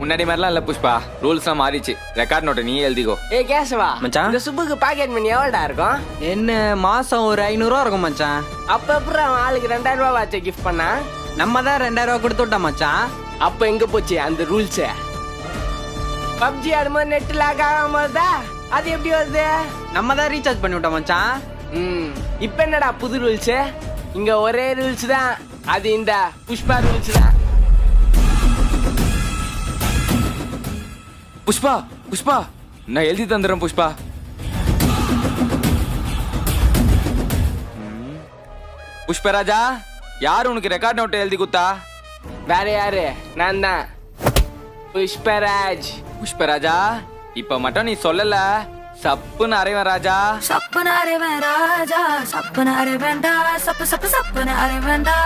முன்னாடி மாதிரிலாம் இல்ல புஷ்பா, ரூல்ஸ்லாம் மாறிச்சு. ரெக்கார்ட் நோட்டை நீ எழுதிக்கோ. ஏய் கேசவா மச்சான். இந்த சுப்புக்கு பாக்கெட் மணி எவ்வளோடா இருக்கும்? என்ன மாசம் ஒரு 500 ரூபா இருக்கும் மச்சான். அப்ப எப்படி அவன் ஆளுக்கு 2000 ரூபா வாட்ச கிஃப்ட் பண்ணா? நம்ம தான் 2000 ரூபா கொடுத்து விட்டோம் மச்சான். அப்ப எங்க போச்சு அந்த ரூல்ஸ்? பப்ஜி ஆடும்போது நெட் லாக் ஆகாம வருதா? அது எப்படி வருது? நம்ம தான் ரீசார்ஜ் பண்ணி விட்டோம் மச்சான். இப்ப என்னடா புது ரூல்ஸ்? இங்க ஒரே ரூல்ஸ் தான், அது இந்த புஷ்பா ரூல்ஸ் தான். புஷ்பா புஷ்பா, நான் எழுதி தந்துடுறேன் புஷ்பா. புஷ்பராஜா, யாரு உனக்கு ரெக்கார்ட் நோட்டை எழுதி குத்தா? வேற யாரு? நான் தான் புஷ்பராஜ். புஷ்பராஜா, இப்ப மட்டும் நீ சொல்லல, சப்புன்னு அரைவன் ராஜா. சப்புன்னு அரைவன் ராஜா, சப்புன்னு அரைவன்டா, சப்பு சப்பு சப்புன்னு அரைவன்டா.